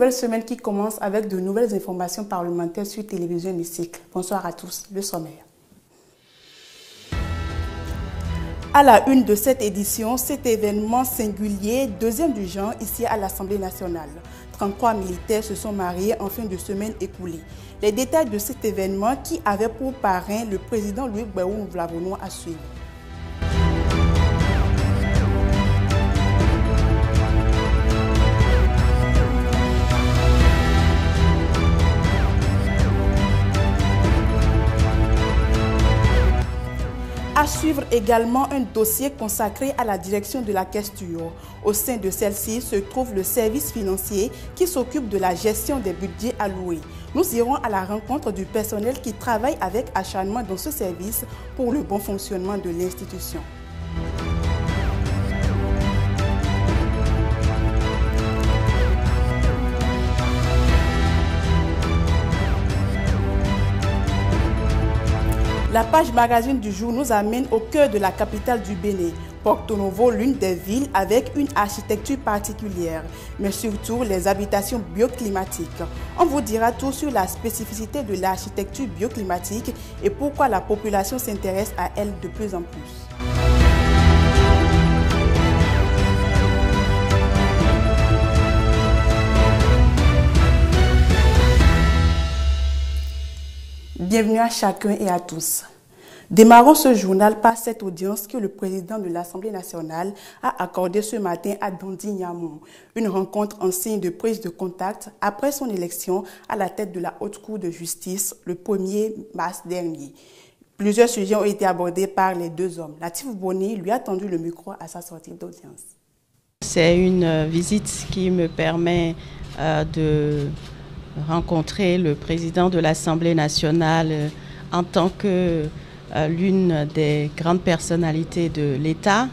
nouvelle semaine qui commence avec de nouvelles informations parlementaires sur Télévision Hémicycle. Bonsoir à tous, le sommaire. À la une de cette édition, cet événement singulier, deuxième du genre, ici à l'Assemblée nationale. 33 militaires se sont mariés en fin de semaine écoulée. Les détails de cet événement qui avait pour parrain le président Louis Gbagbo Vlavono à suivre. À suivre également un dossier consacré à la direction de la questure. Au sein de celle-ci se trouve le service financier qui s'occupe de la gestion des budgets alloués. Nous irons à la rencontre du personnel qui travaille avec acharnement dans ce service pour le bon fonctionnement de l'institution. La page magazine du jour nous amène au cœur de la capitale du Bénin, Porto Novo, l'une des villes avec une architecture particulière, mais surtout les habitations bioclimatiques. On vous dira tout sur la spécificité de l'architecture bioclimatique et pourquoi la population s'intéresse à elle de plus en plus. Bienvenue à chacun et à tous. Démarrons ce journal par cette audience que le président de l'Assemblée nationale a accordée ce matin à Dondi Nyamon. Une rencontre en signe de prise de contact après son élection à la tête de la Haute Cour de justice le 1er mars dernier. Plusieurs sujets ont été abordés par les deux hommes. Latif Boni lui a tendu le micro à sa sortie d'audience. C'est une visite qui me permet de rencontrer le président de l'Assemblée nationale en tant que l'une des grandes personnalités de l'État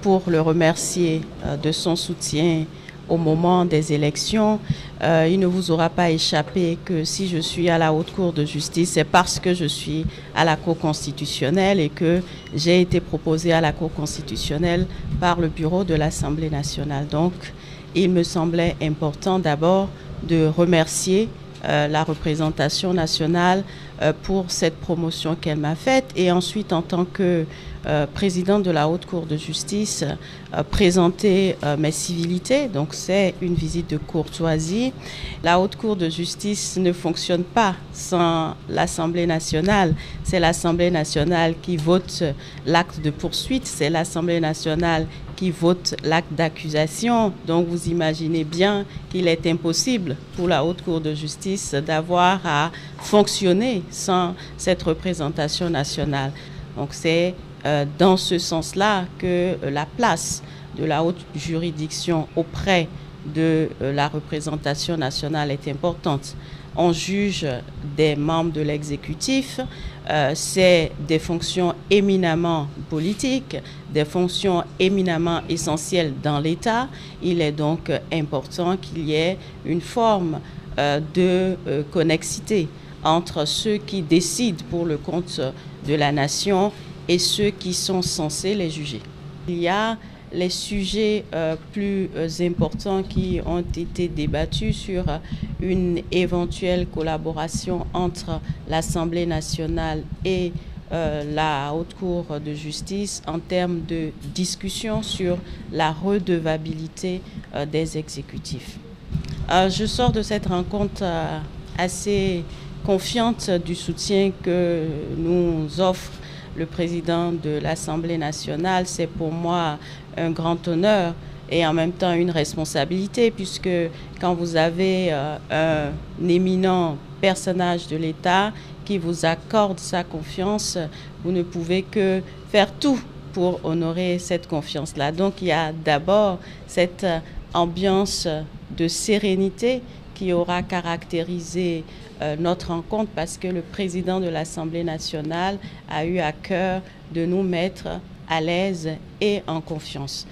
pour le remercier de son soutien au moment des élections. Il ne vous aura pas échappé que si je suis à la Haute Cour de justice, c'est parce que je suis à la Cour constitutionnelle et que j'ai été proposée à la Cour constitutionnelle par le bureau de l'Assemblée nationale. Donc, il me semblait important d'abord de remercier la représentation nationale pour cette promotion qu'elle m'a faite et ensuite en tant que président de la Haute Cour de justice présenter mes civilités. Donc c'est une visite de courtoisie. La Haute Cour de justice ne fonctionne pas sans l'Assemblée nationale. C'est l'Assemblée nationale qui vote l'acte de poursuite, c'est l'Assemblée nationale qui vote l'acte d'accusation. Donc vous imaginez bien qu'il est impossible pour la Haute Cour de justice d'avoir à fonctionner sans cette représentation nationale. Donc c'est dans ce sens-là que la place de la haute juridiction auprès de la représentation nationale est importante. On juge des membres de l'exécutif, c'est des fonctions éminemment politiques, des fonctions éminemment essentielles dans l'État. Il est donc important qu'il y ait une forme de connexité entre ceux qui décident pour le compte de la nation et ceux qui sont censés les juger. Il y a les sujets plus importants qui ont été débattus sur une éventuelle collaboration entre l'Assemblée nationale et la Haute Cour de justice en termes de discussion sur la redevabilité des exécutifs. Je sors de cette rencontre assez confiante du soutien que nous offre le président de l'Assemblée nationale. C'est pour moi un grand honneur et en même temps une responsabilité, puisque quand vous avez un éminent personnage de l'État qui vous accorde sa confiance, vous ne pouvez que faire tout pour honorer cette confiance-là. Donc il y a d'abord cette ambiance de sérénité qui aura caractérisé notre rencontre, parce que le président de l'Assemblée nationale a eu à cœur de nous mettre à l'aise et en confiance.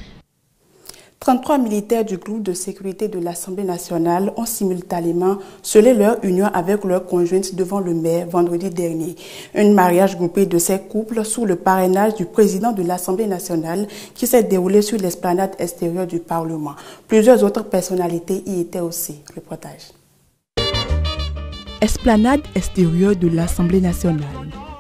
33 militaires du groupe de sécurité de l'Assemblée nationale ont simultanément scellé leur union avec leurs conjointes devant le maire vendredi dernier. Un mariage groupé de ces couples sous le parrainage du président de l'Assemblée nationale qui s'est déroulé sur l'esplanade extérieure du Parlement. Plusieurs autres personnalités y étaient aussi. Reportage. Esplanade extérieure de l'Assemblée nationale.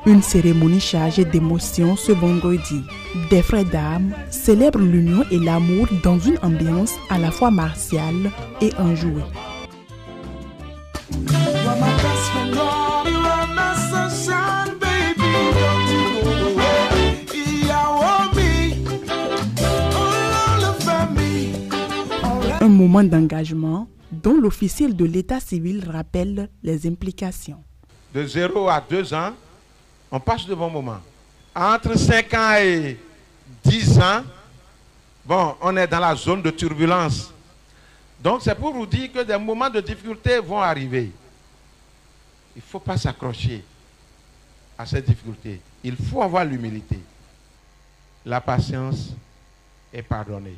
Une cérémonie chargée d'émotions ce vendredi. Des frères d'armes célèbrent l'union et l'amour dans une ambiance à la fois martiale et enjouée. Un moment d'engagement dont l'officiel de l'état civil rappelle les implications. De 0 à 2 ans, on passe de bons moments. Entre 5 ans et 10 ans, bon, on est dans la zone de turbulence. Donc c'est pour vous dire que des moments de difficulté vont arriver. Il ne faut pas s'accrocher à ces difficultés. Il faut avoir l'humilité. La patience est pardonnée.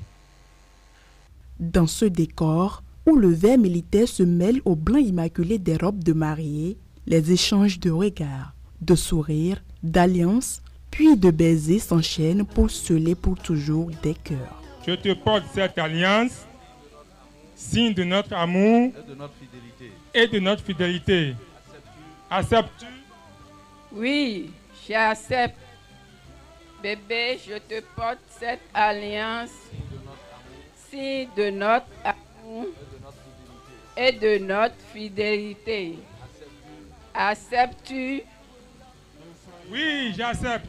Dans ce décor, où le vert militaire se mêle au blanc immaculé des robes de mariée, les échanges de regards, de sourires, d'alliances, puis de baisers s'enchaînent pour sceller pour toujours des cœurs. Je te porte cette alliance, signe de notre amour et de notre fidélité. Acceptes-tu? Oui, j'accepte. Bébé, je te porte cette alliance, signe de notre amour et de notre fidélité. Acceptes-tu? Oui, j'accepte.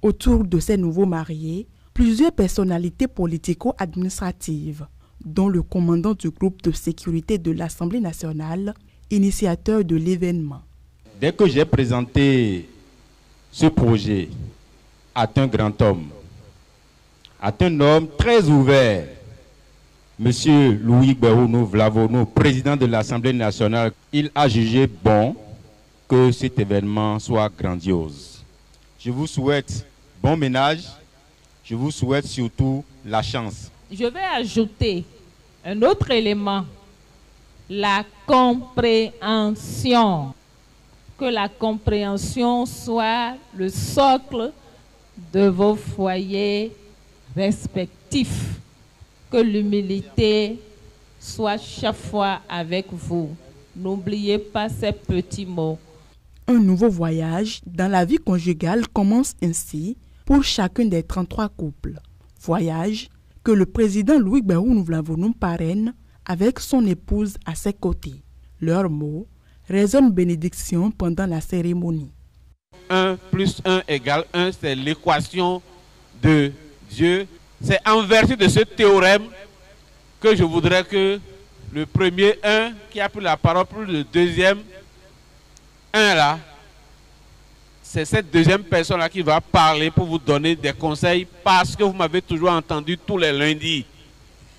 Autour de ces nouveaux mariés, plusieurs personnalités politico-administratives, dont le commandant du groupe de sécurité de l'Assemblée nationale, initiateur de l'événement. Dès que j'ai présenté ce projet à un grand homme, à un homme très ouvert, Monsieur Louis Gbérounou Vlavonou, président de l'Assemblée nationale, il a jugé bon que cet événement soit grandiose. Je vous souhaite bon ménage, je vous souhaite surtout la chance. Je vais ajouter un autre élément, la compréhension. Que la compréhension soit le socle de vos foyers respectifs. Que l'humilité soit chaque fois avec vous. N'oubliez pas ces petits mots. Un nouveau voyage dans la vie conjugale commence ainsi pour chacun des 33 couples. Voyage que le président Louis Gbérounou Vlavonou parraine avec son épouse à ses côtés. Leurs mots résonnent bénédiction pendant la cérémonie. 1 + 1 = 1, c'est l'équation de Dieu. C'est en vertu de ce théorème que je voudrais que le premier 1 qui a pris la parole pour le deuxième 1 là, c'est cette deuxième personne là qui va parler pour vous donner des conseils parce que vous m'avez toujours entendu tous les lundis.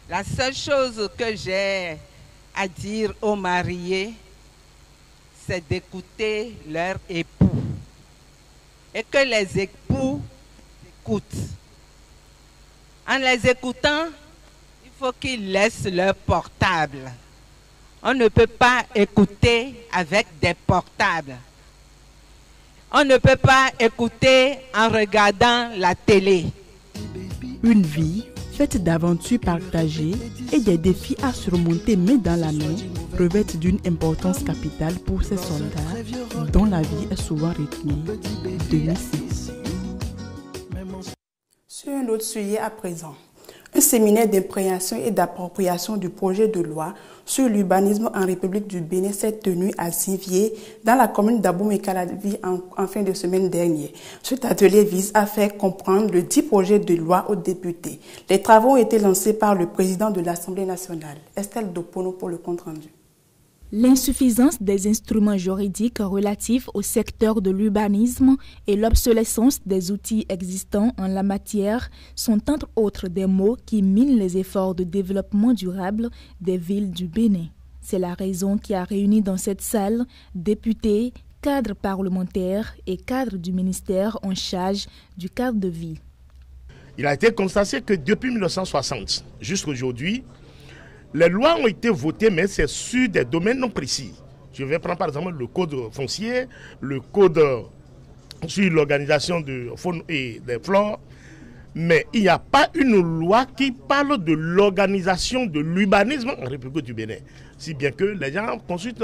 La seule chose que j'ai à dire aux mariés, c'est d'écouter leur époux et que les époux écoutent. En les écoutant, il faut qu'ils laissent leur portable. On ne peut pas écouter avec des portables. On ne peut pas écouter en regardant la télé. Une vie faite d'aventures partagées et des défis à surmonter main dans la main revêtent d'une importance capitale pour ces soldats dont la vie est souvent rythmée de missile. Sur un autre sujet à présent, un séminaire d'imprégnation et d'appropriation du projet de loi sur l'urbanisme en République du Bénin s'est tenu à Zivier, dans la commune d'Aboum-et-Calavi en fin de semaine dernière. Cet atelier vise à faire comprendre le dit projet de loi aux députés. Les travaux ont été lancés par le président de l'Assemblée nationale, Estelle Dopono, pour le compte-rendu. L'insuffisance des instruments juridiques relatifs au secteur de l'urbanisme et l'obsolescence des outils existants en la matière sont entre autres des maux qui minent les efforts de développement durable des villes du Bénin. C'est la raison qui a réuni dans cette salle députés, cadres parlementaires et cadres du ministère en charge du cadre de vie. Il a été constaté que depuis 1960 jusqu'à aujourd'hui, les lois ont été votées, mais c'est sur des domaines non précis. Je vais prendre par exemple le code foncier, le code sur l'organisation de faune et des flores, mais il n'y a pas une loi qui parle de l'organisation de l'urbanisme en République du Bénin. Si bien que les gens construisent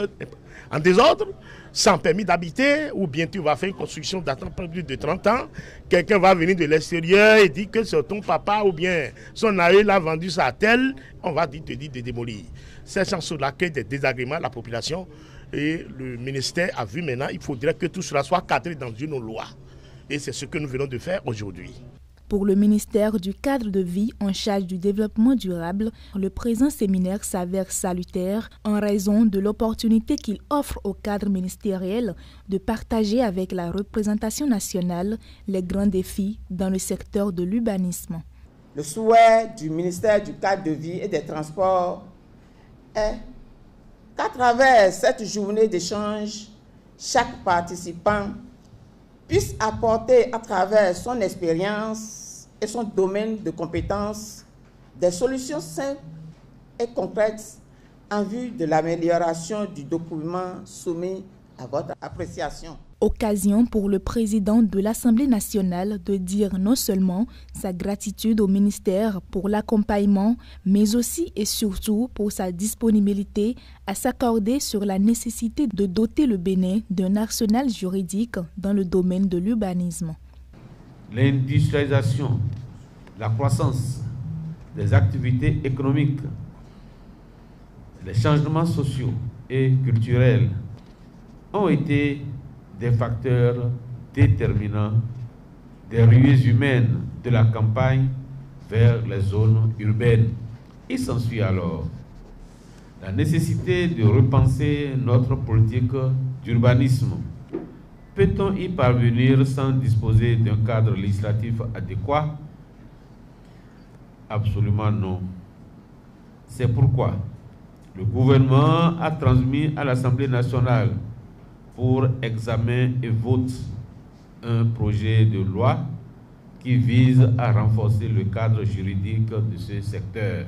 en désordre, sans permis d'habiter, ou bien tu vas faire une construction datant plus de 30 ans, quelqu'un va venir de l'extérieur et dit que c'est ton papa ou bien son aïeul a vendu ça à tel, on va te dire de démolir. C'est sur laquelle des désagréments à la population et le ministère a vu maintenant, il faudrait que tout cela soit cadré dans une loi. Et c'est ce que nous venons de faire aujourd'hui. Pour le ministère du cadre de vie en charge du développement durable, le présent séminaire s'avère salutaire en raison de l'opportunité qu'il offre au cadre ministériel de partager avec la représentation nationale les grands défis dans le secteur de l'urbanisme. Le souhait du ministère du cadre de vie et des transports est qu'à travers cette journée d'échange, chaque participant puisse apporter à travers son expérience et son domaine de compétences des solutions simples et concrètes en vue de l'amélioration du document soumis à votre appréciation. Occasion pour le président de l'Assemblée nationale de dire non seulement sa gratitude au ministère pour l'accompagnement, mais aussi et surtout pour sa disponibilité à s'accorder sur la nécessité de doter le Bénin d'un arsenal juridique dans le domaine de l'urbanisme. L'industrialisation, la croissance des activités économiques, les changements sociaux et culturels ont été des facteurs déterminants des ruées humaines de la campagne vers les zones urbaines. Il s'ensuit alors la nécessité de repenser notre politique d'urbanisme. Peut-on y parvenir sans disposer d'un cadre législatif adéquat? Absolument non. C'est pourquoi le gouvernement a transmis à l'Assemblée nationale pour examen et vote un projet de loi qui vise à renforcer le cadre juridique de ce secteur.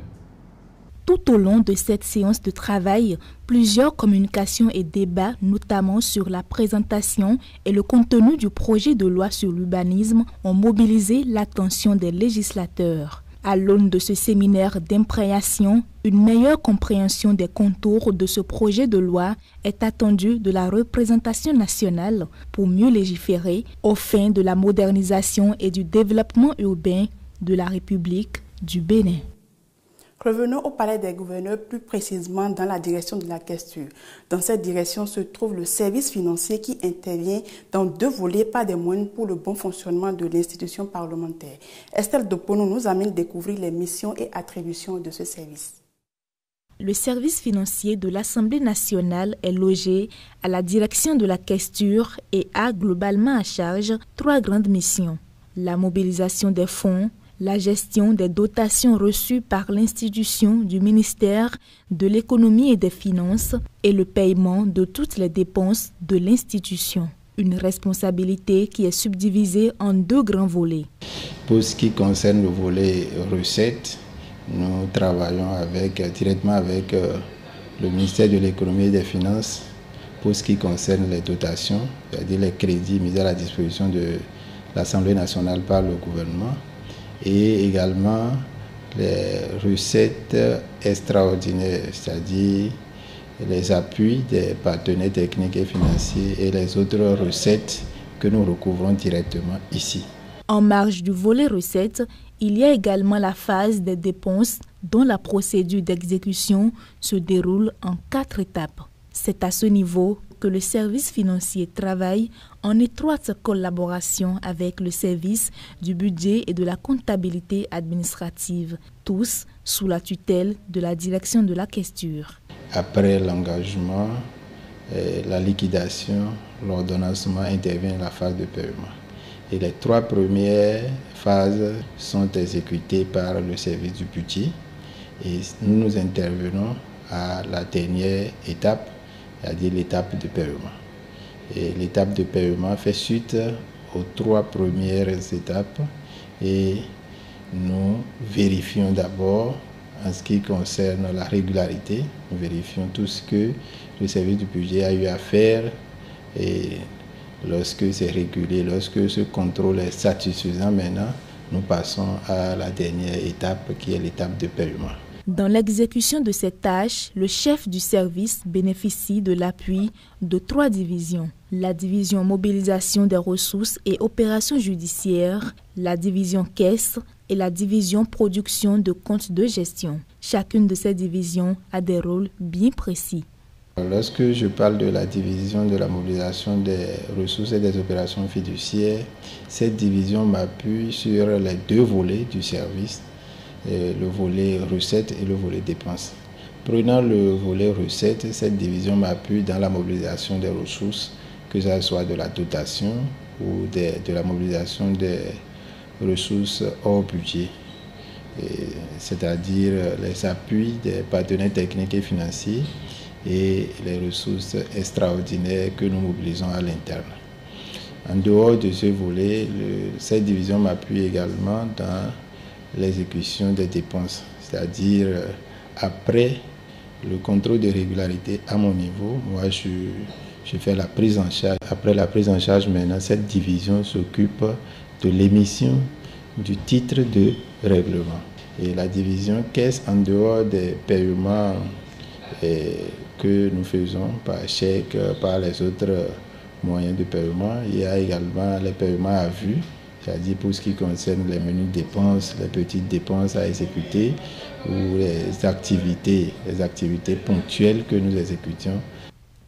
Tout au long de cette séance de travail, plusieurs communications et débats, notamment sur la présentation et le contenu du projet de loi sur l'urbanisme, ont mobilisé l'attention des législateurs. À l'aune de ce séminaire d'imprégnation, une meilleure compréhension des contours de ce projet de loi est attendue de la représentation nationale pour mieux légiférer aux fins de la modernisation et du développement urbain de la République du Bénin. Revenons au palais des gouverneurs, plus précisément dans la direction de la questure. Dans cette direction se trouve le service financier qui intervient dans 2 volets, pas des moindres, pour le bon fonctionnement de l'institution parlementaire. Estelle Dopono nous amène découvrir les missions et attributions de ce service. Le service financier de l'Assemblée nationale est logé à la direction de la questure et a globalement à charge 3 grandes missions. La mobilisation des fonds, la gestion des dotations reçues par l'institution du ministère de l'économie et des finances et le paiement de toutes les dépenses de l'institution. Une responsabilité qui est subdivisée en 2 grands volets. Pour ce qui concerne le volet recettes, nous travaillons directement avec le ministère de l'économie et des finances pour ce qui concerne les dotations, c'est-à-dire les crédits mis à la disposition de l'Assemblée nationale par le gouvernement, et également les recettes extraordinaires, c'est-à-dire les appuis des partenaires techniques et financiers et les autres recettes que nous recouvrons directement ici. En marge du volet recettes, il y a également la phase des dépenses dont la procédure d'exécution se déroule en 4 étapes. C'est à ce niveau que le service financier travaille en étroite collaboration avec le service du budget et de la comptabilité administrative, tous sous la tutelle de la direction de la questure. Après l'engagement, la liquidation, l'ordonnancement intervient la phase de paiement. Et les 3 premières phases sont exécutées par le service du budget et nous intervenons à la dernière étape, c'est-à-dire l'étape de paiement. Et l'étape de paiement fait suite aux 3 premières étapes et nous vérifions d'abord en ce qui concerne la régularité. Nous vérifions tout ce que le service du budget a eu à faire et lorsque c'est régulé, lorsque ce contrôle est satisfaisant, maintenant, nous passons à la dernière étape qui est l'étape de paiement. Dans l'exécution de ces tâches, le chef du service bénéficie de l'appui de 3 divisions. La division mobilisation des ressources et opérations judiciaires, la division caisse et la division production de comptes de gestion. Chacune de ces divisions a des rôles bien précis. Lorsque je parle de la division de la mobilisation des ressources et des opérations fiduciaires, cette division m'appuie sur les 2 volets du service, le volet recettes et le volet dépenses. Prenant le volet recettes, cette division m'appuie dans la mobilisation des ressources, que ce soit de la dotation ou de la mobilisation des ressources hors budget, c'est-à-dire les appuis des partenaires techniques et financiers et les ressources extraordinaires que nous mobilisons à l'interne. En dehors de ce volet, cette division m'appuie également dans l'exécution des dépenses, c'est-à-dire après le contrôle de régularité à mon niveau, moi je fais la prise en charge. Après la prise en charge, maintenant, cette division s'occupe de l'émission du titre de règlement. Et la division caisse, en dehors des paiements que nous faisons par chèque, par les autres moyens de paiement, il y a également les paiements à vue, c'est-à-dire pour ce qui concerne les menus dépenses, les petites dépenses à exécuter ou les activités ponctuelles que nous exécutions.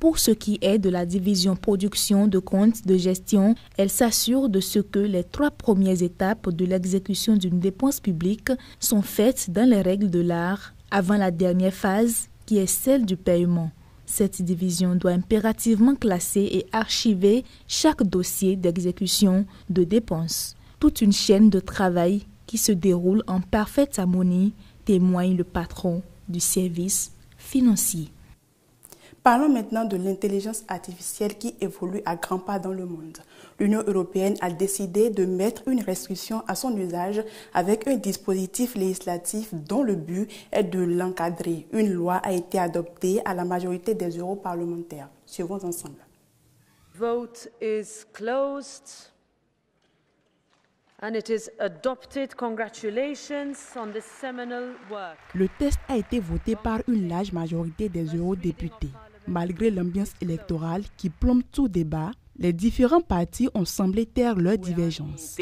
Pour ce qui est de la division production de comptes de gestion, elle s'assure de ce que les 3 premières étapes de l'exécution d'une dépense publique sont faites dans les règles de l'art avant la dernière phase qui est celle du paiement. Cette division doit impérativement classer et archiver chaque dossier d'exécution de dépenses. Toute une chaîne de travail qui se déroule en parfaite harmonie, témoigne le patron du service financier. Parlons maintenant de l'intelligence artificielle qui évolue à grands pas dans le monde. L'Union européenne a décidé de mettre une restriction à son usage avec un dispositif législatif dont le but est de l'encadrer. Une loi a été adoptée à la majorité des europarlementaires. Suivons ensemble. Vote is closed. And it is adopted. Congratulations on this seminal work. Le texte a été voté par une large majorité des eurodéputés. Malgré l'ambiance électorale qui plombe tout débat, les différents partis ont semblé taire leurs divergences.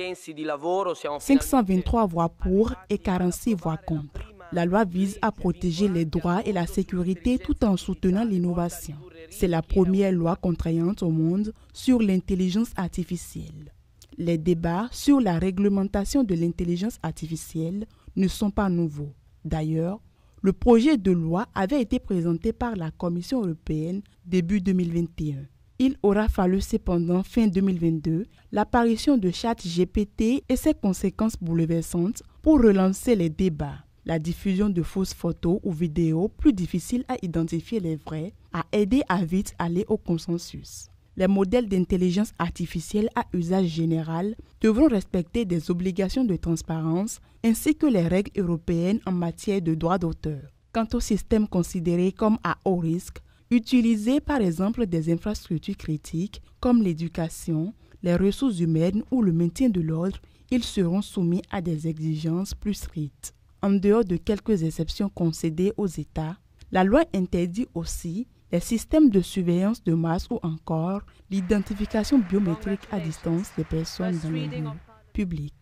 523 voix pour et 46 voix contre. La loi vise à protéger les droits et la sécurité tout en soutenant l'innovation. C'est la première loi contraignante au monde sur l'intelligence artificielle. Les débats sur la réglementation de l'intelligence artificielle ne sont pas nouveaux. D'ailleurs, le projet de loi avait été présenté par la Commission européenne début 2021. Il aura fallu cependant fin 2022 l'apparition de ChatGPT et ses conséquences bouleversantes pour relancer les débats. La diffusion de fausses photos ou vidéos plus difficiles à identifier les vraies a aidé à vite aller au consensus. Les modèles d'intelligence artificielle à usage général devront respecter des obligations de transparence ainsi que les règles européennes en matière de droits d'auteur. Quant aux systèmes considérés comme à haut risque, utiliser par exemple des infrastructures critiques comme l'éducation, les ressources humaines ou le maintien de l'ordre, ils seront soumis à des exigences plus strictes. En dehors de quelques exceptions concédées aux États, la loi interdit aussi les systèmes de surveillance de masse ou encore l'identification biométrique à distance des personnes dans les lieux publics.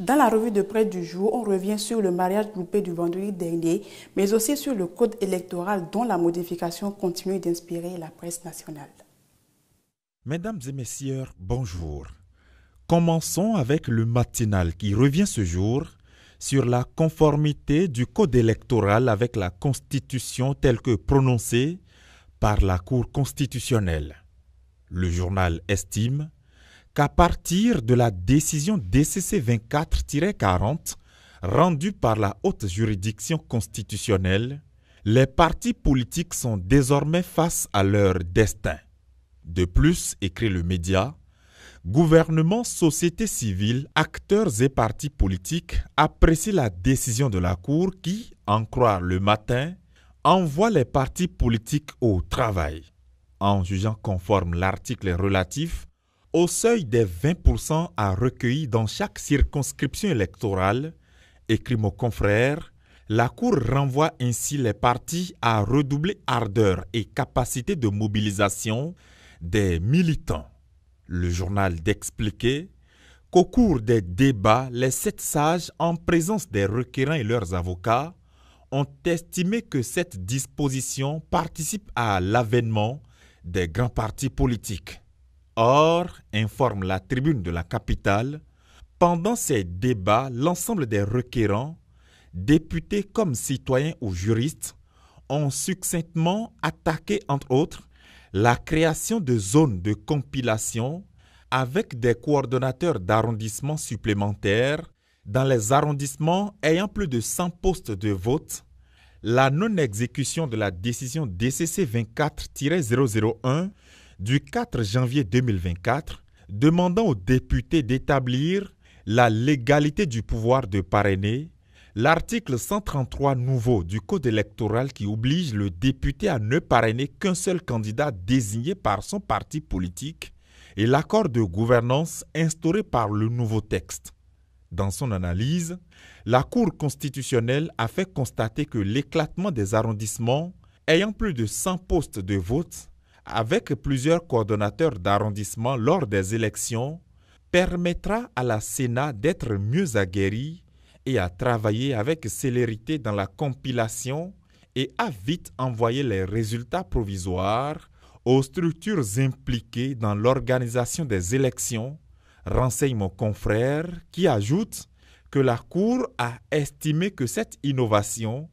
Dans la revue de presse du jour, on revient sur le mariage groupé du vendredi dernier, mais aussi sur le code électoral dont la modification continue d'inspirer la presse nationale. Mesdames et messieurs, bonjour. Commençons avec le matinal qui revient ce jour sur la conformité du code électoral avec la Constitution telle que prononcée par la Cour constitutionnelle. Le journal estime qu'à partir de la décision DCC 24-40 rendue par la haute juridiction constitutionnelle, les partis politiques sont désormais face à leur destin. De plus, écrit le média, gouvernement, société civile, acteurs et partis politiques apprécient la décision de la Cour qui, en croire Le Matin, envoie les partis politiques au travail, en jugeant conforme l'article relatif au seuil des 20% à recueillir dans chaque circonscription électorale. Écrit mon confrère, la Cour renvoie ainsi les partis à redoubler ardeur et capacité de mobilisation des militants. Le journal d'expliquer qu'au cours des débats, les 7 sages, en présence des requérants et leurs avocats, ont estimé que cette disposition participe à l'avènement des grands partis politiques. Or, informe la Tribune de la capitale, pendant ces débats, l'ensemble des requérants, députés comme citoyens ou juristes, ont succinctement attaqué, entre autres, la création de zones de compilation avec des coordonnateurs d'arrondissement supplémentaires dans les arrondissements ayant plus de 100 postes de vote, la non-exécution de la décision DCC 24-001 du 4 janvier 2024 demandant aux députés d'établir la légalité du pouvoir de parrainer, l'article 133 nouveau du Code électoral qui oblige le député à ne parrainer qu'un seul candidat désigné par son parti politique et l'accord de gouvernance instauré par le nouveau texte. Dans son analyse, la Cour constitutionnelle a fait constater que l'éclatement des arrondissements ayant plus de 100 postes de vote avec plusieurs coordonnateurs d'arrondissement lors des élections permettra à la Sénat d'être mieux aguerrie et à travailler avec célérité dans la compilation et à vite envoyer les résultats provisoires aux structures impliquées dans l'organisation des élections, renseigne mon confrère qui ajoute que la Cour a estimé que cette innovation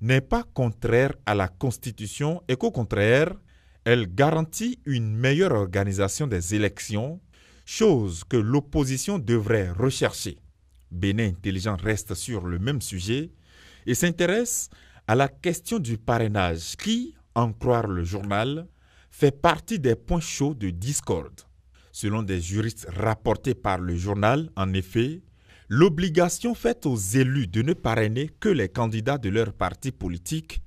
n'est pas contraire à la Constitution et qu'au contraire, elle garantit une meilleure organisation des élections, chose que l'opposition devrait rechercher. Bénin Intelligent reste sur le même sujet et s'intéresse à la question du parrainage qui, en croire le journal, fait partie des points chauds de discorde. Selon des juristes rapportés par le journal, en effet, l'obligation faite aux élus de ne parrainer que les candidats de leur parti politique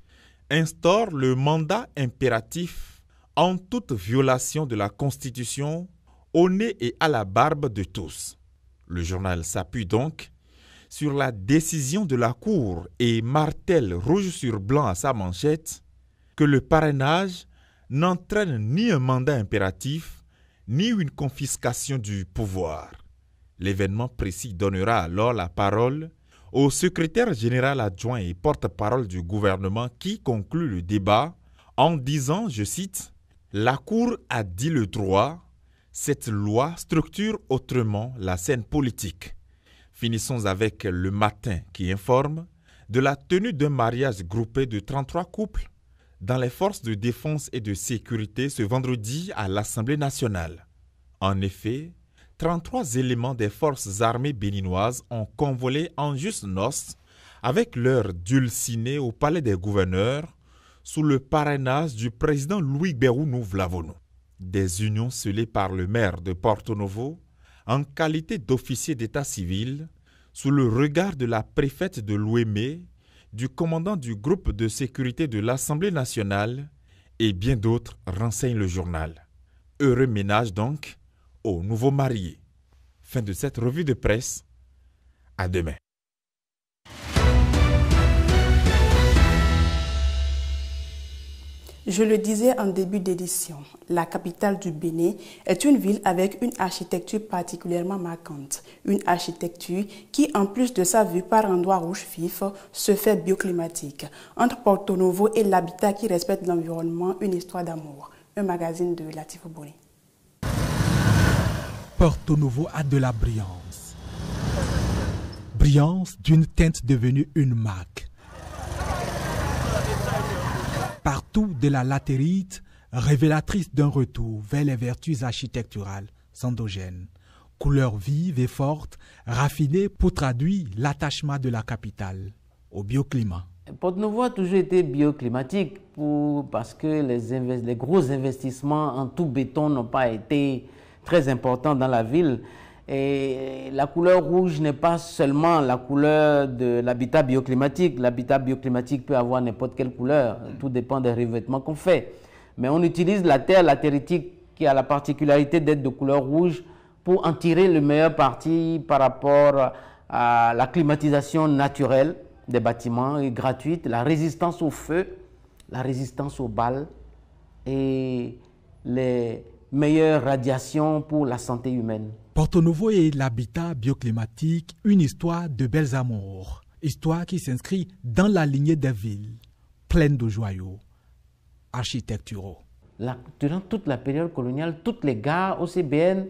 instaure le mandat impératif en toute violation de la Constitution au nez et à la barbe de tous. Le journal s'appuie donc sur la décision de la Cour et martèle rouge sur blanc à sa manchette que le parrainage n'entraîne ni un mandat impératif ni une confiscation du pouvoir. L'événement précis donnera alors la parole au secrétaire général adjoint et porte-parole du gouvernement qui conclut le débat en disant, je cite, « La Cour a dit le droit. Cette loi structure autrement la scène politique. » Finissons avec Le Matin qui informe de la tenue d'un mariage groupé de 33 couples dans les forces de défense et de sécurité ce vendredi à l'Assemblée nationale. En effet, 33 éléments des forces armées béninoises ont convolé en juste noces avec leur dulciné au palais des gouverneurs sous le parrainage du président Louis Gbérounou Vlavonou. Des unions scellées par le maire de Porto Novo en qualité d'officier d'état civil sous le regard de la préfète de l'Ouémé, du commandant du groupe de sécurité de l'Assemblée nationale et bien d'autres, renseigne le journal. Heureux ménage donc aux nouveaux mariés. Fin de cette revue de presse. À demain. Je le disais en début d'édition, la capitale du Bénin est une ville avec une architecture particulièrement marquante. Une architecture qui, en plus de sa vue par endroits rouge vif, se fait bioclimatique. Entre Porto Novo et l'habitat qui respecte l'environnement, une histoire d'amour. Un magazine de Latif Boni. Porto Novo a de la brillance. Brillance d'une teinte devenue une marque. Partout de la latérite, révélatrice d'un retour vers les vertus architecturales endogènes. Couleurs vives et fortes, raffinées pour traduire l'attachement de la capitale au bioclimat. Porto-Novo a toujours été bioclimatique parce que les gros investissements en tout béton n'ont pas été très importants dans la ville. Et la couleur rouge n'est pas seulement la couleur de l'habitat bioclimatique. L'habitat bioclimatique peut avoir n'importe quelle couleur, tout dépend des revêtements qu'on fait. Mais on utilise la terre latéritique qui a la particularité d'être de couleur rouge pour en tirer le meilleur parti par rapport à la climatisation naturelle des bâtiments et gratuite, la résistance au feu, la résistance aux balles et les meilleures radiations pour la santé humaine. Porto-Novo et l'habitat bioclimatique, une histoire de belles amours. Histoire qui s'inscrit dans la lignée des villes, pleines de joyaux architecturaux. Durant toute la période coloniale, toutes les gares, OCBN,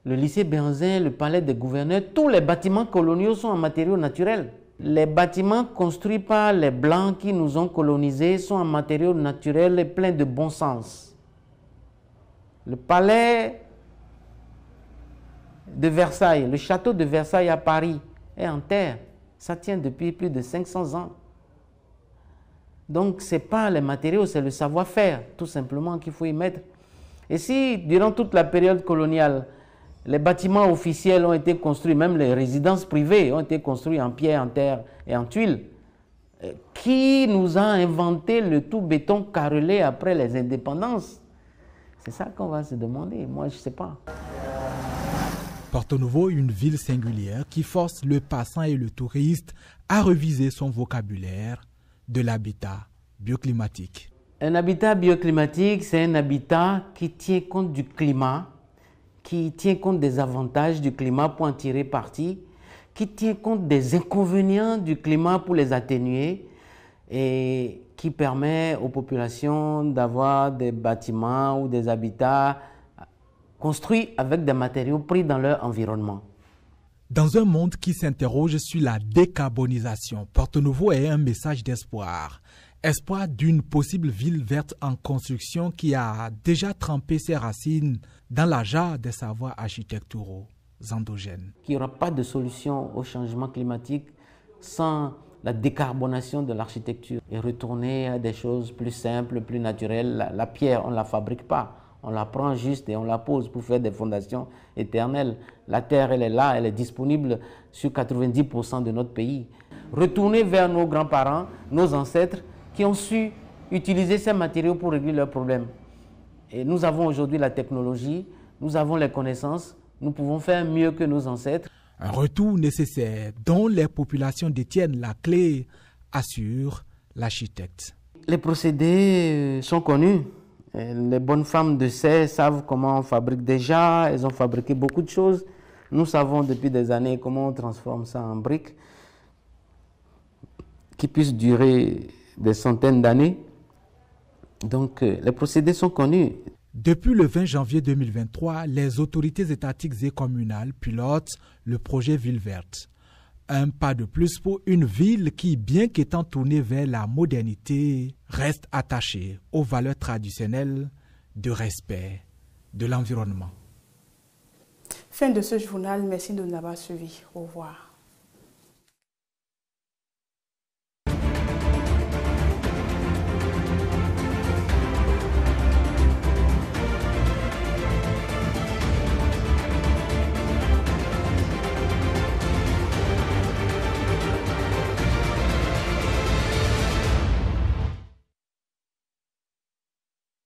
le lycée Béhanzin, le palais des gouverneurs, tous les bâtiments coloniaux sont en matériaux naturels. Les bâtiments construits par les Blancs qui nous ont colonisés sont en matériaux naturels et pleins de bon sens. Le palais de Versailles, le château de Versailles à Paris est en terre. Ça tient depuis plus de 500 ans. Donc, ce n'est pas les matériaux, c'est le savoir-faire, tout simplement, qu'il faut y mettre. Et si, durant toute la période coloniale, les bâtiments officiels ont été construits, même les résidences privées ont été construites en pierre, en terre et en tuiles, qui nous a inventé le tout béton carrelé après les indépendances? C'est ça qu'on va se demander, moi je ne sais pas. Porto-Novo, une ville singulière qui force le passant et le touriste à reviser son vocabulaire de l'habitat bioclimatique. Un habitat bioclimatique, c'est un habitat qui tient compte du climat, qui tient compte des avantages du climat pour en tirer parti, qui tient compte des inconvénients du climat pour les atténuer et qui permet aux populations d'avoir des bâtiments ou des habitats construits avec des matériaux pris dans leur environnement. Dans un monde qui s'interroge sur la décarbonisation, Porto-Novo est un message d'espoir. Espoir d'une possible ville verte en construction qui a déjà trempé ses racines dans la jarre des savoirs architecturaux endogènes. Il n'y aura pas de solution au changement climatique sans la décarbonation de l'architecture et retourner à des choses plus simples, plus naturelles. La pierre, on ne la fabrique pas. On la prend juste et on la pose pour faire des fondations éternelles. La terre, elle est là, elle est disponible sur 90% de notre pays. Retourner vers nos grands-parents, nos ancêtres, qui ont su utiliser ces matériaux pour régler leurs problèmes. Et nous avons aujourd'hui la technologie, nous avons les connaissances, nous pouvons faire mieux que nos ancêtres. Un retour nécessaire dont les populations détiennent la clé, assure l'architecte. Les procédés sont connus. Les bonnes femmes de Sey savent comment on fabrique déjà, elles ont fabriqué beaucoup de choses. Nous savons depuis des années comment on transforme ça en briques qui puissent durer des centaines d'années. Donc les procédés sont connus. Depuis le 20 janvier 2023, les autorités étatiques et communales pilotent le projet Ville verte. Un pas de plus pour une ville qui, bien qu'étant tournée vers la modernité, reste attachée aux valeurs traditionnelles de respect de l'environnement. Fin de ce journal. Merci de nous avoir suivis. Au revoir.